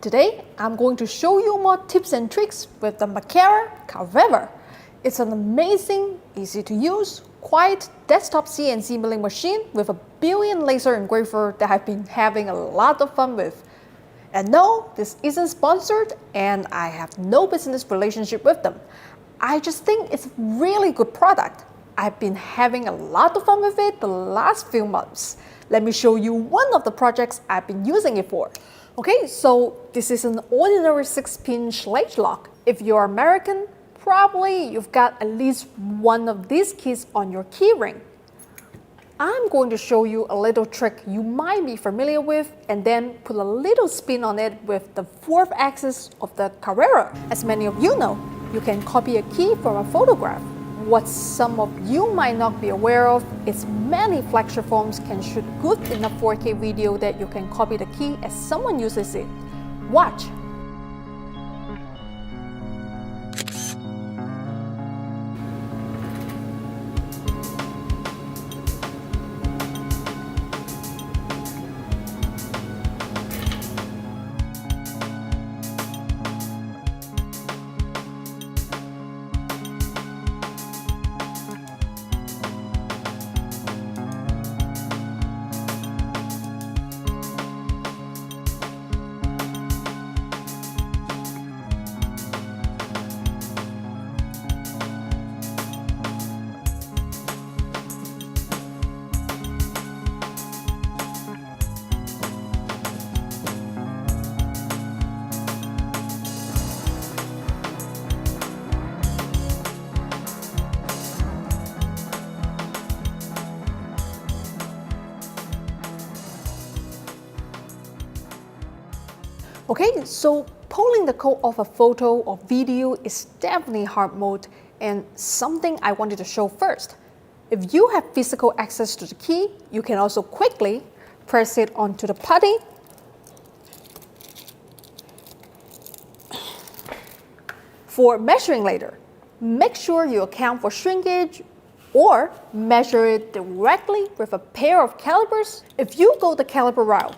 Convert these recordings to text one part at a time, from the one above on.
Today, I'm going to show you more tips and tricks with the Makaira Carvers. It's an amazing, easy to use, quiet desktop CNC milling machine with a built-in laser engraver that I've been having a lot of fun with. And no, this isn't sponsored and I have no business relationship with them. I just think it's a really good product. I've been having a lot of fun with it the last few months. Let me show you one of the projects I've been using it for. Okay, so this is an ordinary 6-pin slate lock. If you're American, probably you've got at least one of these keys on your key ring. I'm going to show you a little trick you might be familiar with and then put a little spin on it with the 4th axis of the Carrera. As many of you know, you can copy a key from a photograph. What some of you might not be aware of is many flagship phones can shoot good enough 4K video that you can copy the key as someone uses it. Watch. Okay, so pulling the code off a photo or video is definitely hard mode and something I wanted to show first. If you have physical access to the key, you can also quickly press it onto the putty for measuring later. Make sure you account for shrinkage or measure it directly with a pair of calipers. If you go the caliper route,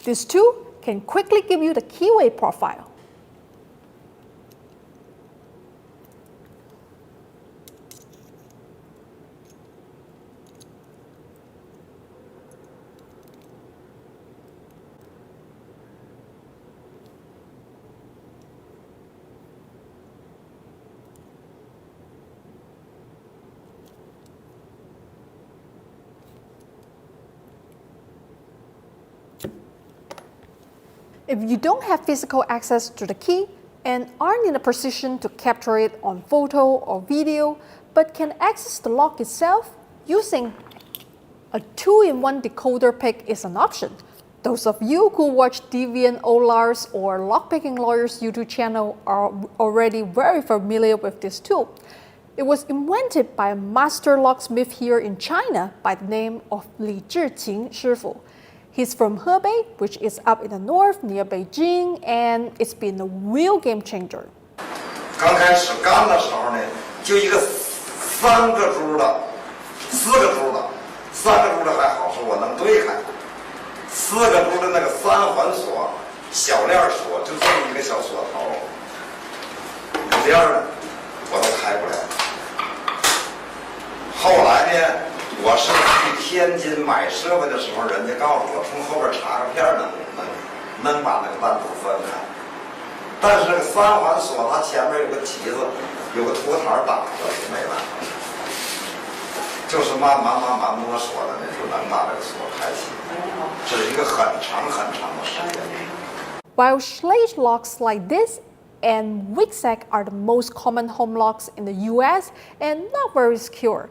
these two can quickly give you the keyway profile. If you don't have physical access to the key and aren't in a position to capture it on photo or video, but can access the lock itself, using a 2-in-1 decoder pick is an option. Those of you who watch Deviant Olar's or Lockpicking Lawyer's YouTube channel are already very familiar with this tool. It was invented by a master locksmith here in China by the name of Li Zhiqing Shifu. He's from Hebei, which is up in the north near Beijing, and it's been a real game changer. 刚开始干的时候呢，就一个3个珠的、4个珠的，3个珠的还好，是我能对开。4个珠的那个3环锁、小链锁，就这么一个小锁头，五链的我都开不了。后来呢？ 我是去天津买设备的时候，人家告诉我从后边插个片能把那个单独分开。但是那个3环锁，它前面有个旗子，有个图台挡着，没办法。就是慢慢摸索的，那就能把这个锁开启。这是一个很长的时间。While slate locks like this and wig-sack are the most common home locks in the US and not very secure.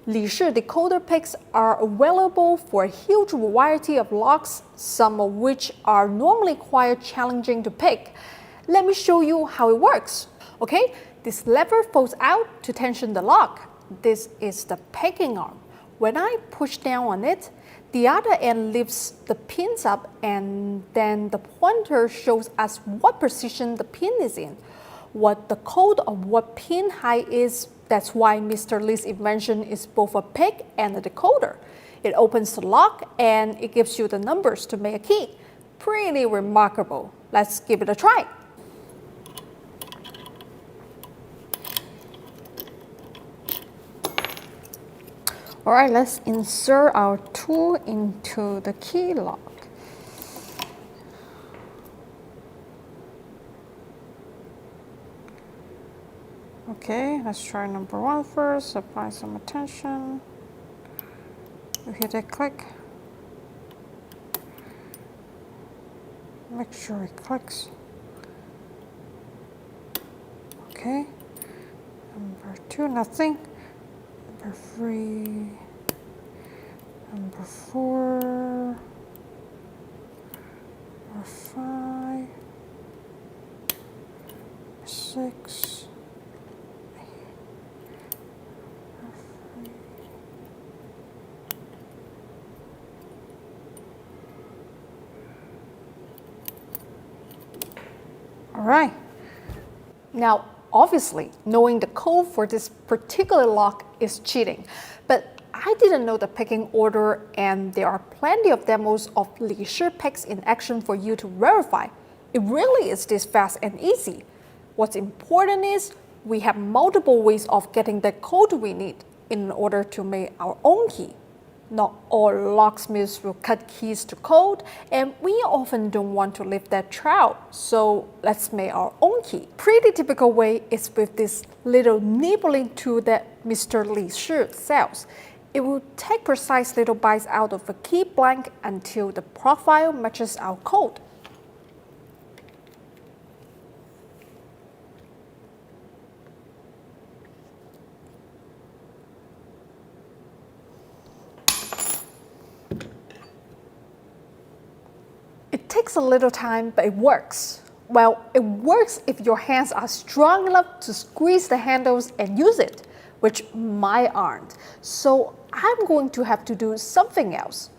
Li Shi decoder picks are available for a huge variety of locks, some of which are normally quite challenging to pick. Let me show you how it works. Okay, this lever folds out to tension the lock. This is the picking arm. When I push down on it, the other end lifts the pins up and then the pointer shows us what position the pin is in. What the code of what pin height is. That's why Mr. Li's invention is both a pick and a decoder. It opens the lock and it gives you the numbers to make a key. Pretty remarkable. Let's give it a try. Alright, let's insert our tool into the key lock. Okay, let's try number 1 first. Apply some attention. You hit a click. Make sure it clicks. Okay. Number 2, nothing. Number 3. Number 4. Number 5. 6. Alright. Now, obviously, knowing the code for this particular lock is cheating, but I didn't know the picking order, and there are plenty of demos of leisure picks in action for you to verify. It really is this fast and easy. What's important is we have multiple ways of getting the code we need in order to make our own key. Not all locksmiths will cut keys to code, and we often don't want to leave that trail, so let's make our own key. Pretty typical way is with this little nibbling tool that Mr. Li Shi sells. It will take precise little bites out of a key blank until the profile matches our code. It takes a little time, but it works. Well, it works if your hands are strong enough to squeeze the handles and use it, which mine aren't. So I'm going to have to do something else.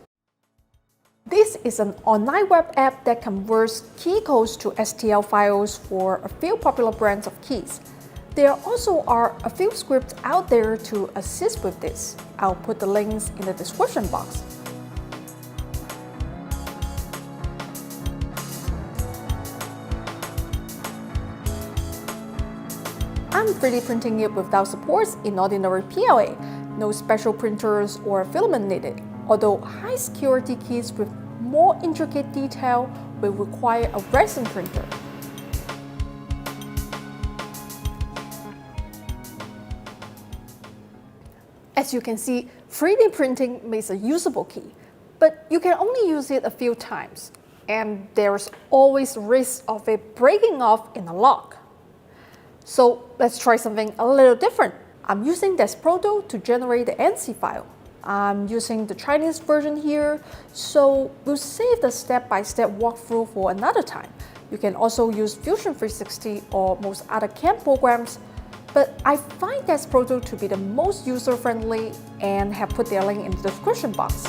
This is an online web app that converts key codes to STL files for a few popular brands of keys. There also are a few scripts out there to assist with this. I'll put the links in the description box. I'm 3D printing it without supports in ordinary PLA. No special printers or filament needed, although high security keys with more intricate detail will require a resin printer. As you can see, 3D printing makes a usable key, but you can only use it a few times, and there's always risk of it breaking off in a lock. So let's try something a little different. I'm using Desproto to generate the ANSI file. I'm using the Chinese version here, so we'll save the step-by-step walkthrough for another time. You can also use Fusion 360 or most other CAM programs, but I find Desproto to be the most user-friendly and have put their link in the description box.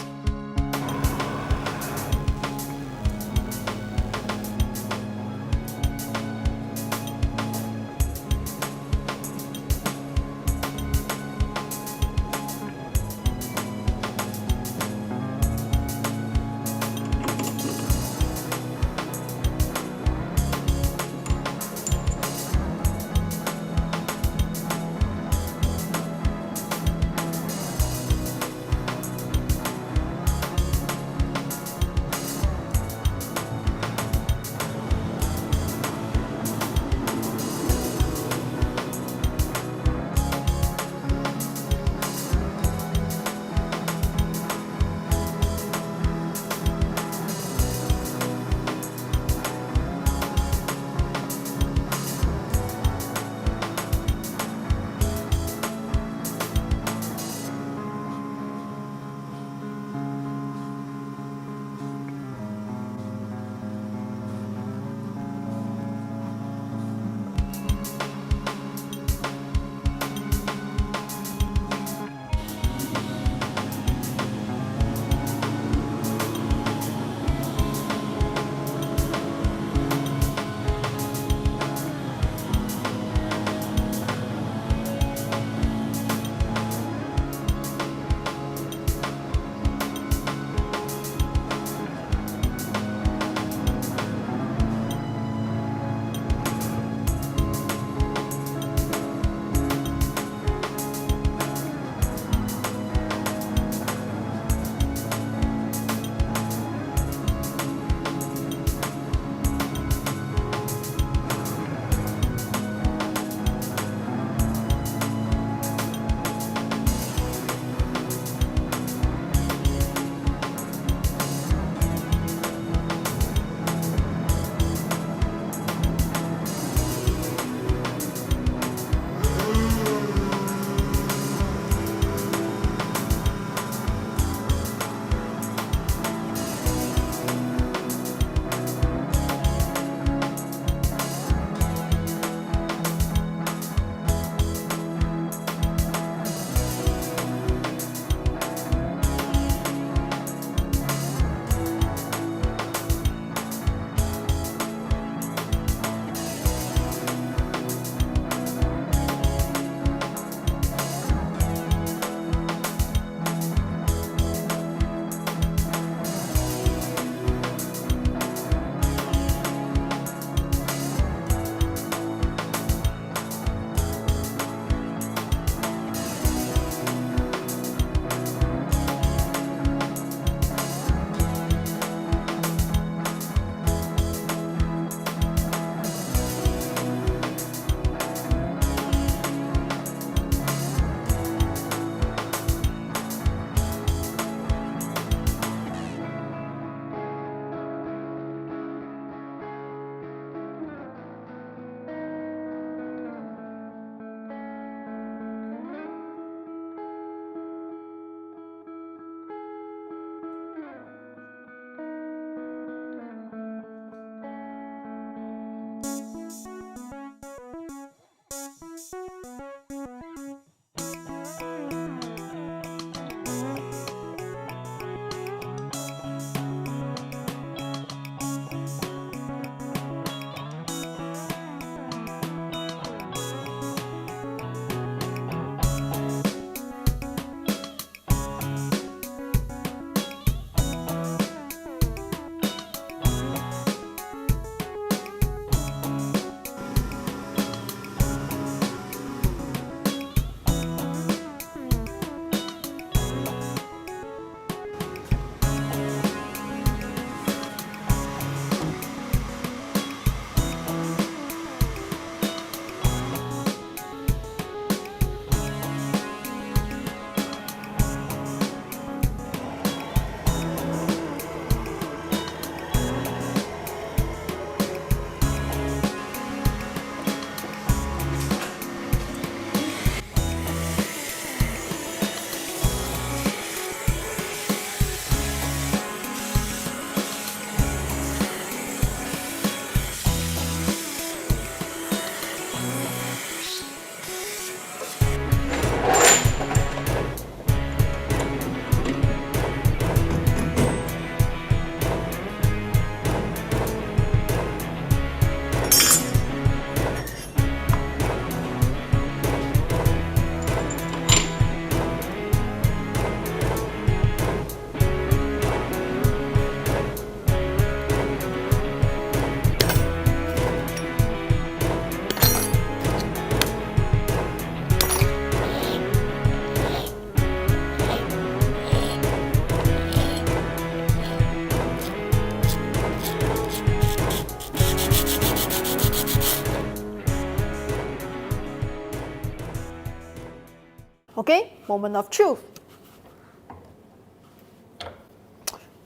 Okay, moment of truth.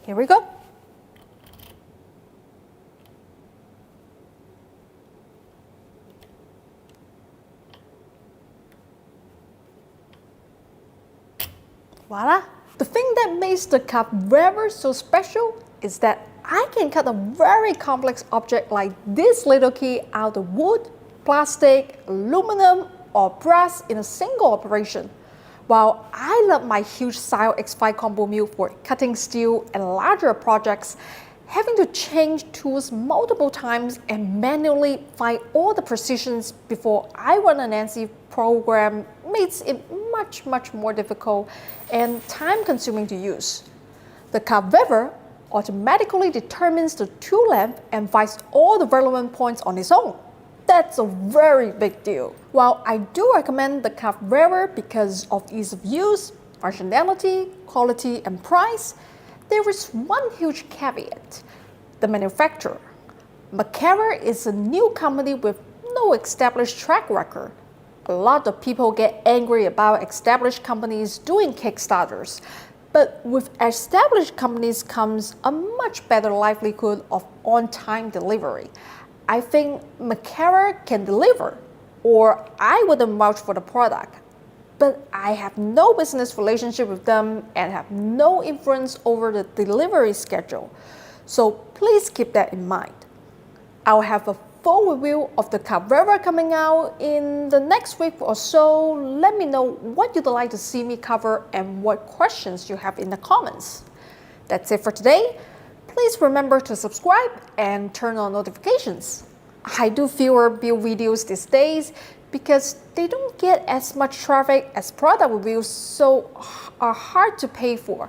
Here we go. Voila! The thing that makes the Carvers so special is that I can cut a very complex object like this little key out of wood, plastic, aluminum, or brass in a single operation. While I love my huge Style X5 combo mill for cutting steel and larger projects, having to change tools multiple times and manually find all the precisions before I run an ANSI program makes it much more difficult and time-consuming to use. The Carvers automatically determines the tool length and finds all the relevant points on its own. That's a very big deal. While I do recommend the Carvers because of ease of use, functionality, quality, and price, there is one huge caveat: the manufacturer. Makaira is a new company with no established track record. A lot of people get angry about established companies doing Kickstarters, but with established companies comes a much better likelihood of on-time delivery. I think Makaira can deliver, or I wouldn't vouch for the product. But I have no business relationship with them and have no influence over the delivery schedule. So please keep that in mind. I'll have a full review of the Carvers coming out in the next week or so. Let me know what you'd like to see me cover and what questions you have in the comments. That's it for today. Please remember to subscribe and turn on notifications. I do fewer build videos these days because they don't get as much traffic as product reviews, so are hard to pay for.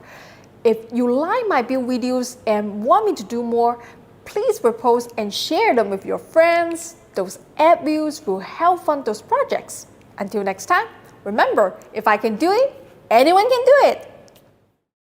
If you like my build videos and want me to do more, please repost and share them with your friends. Those ad views will help fund those projects. Until next time, remember, if I can do it, anyone can do it.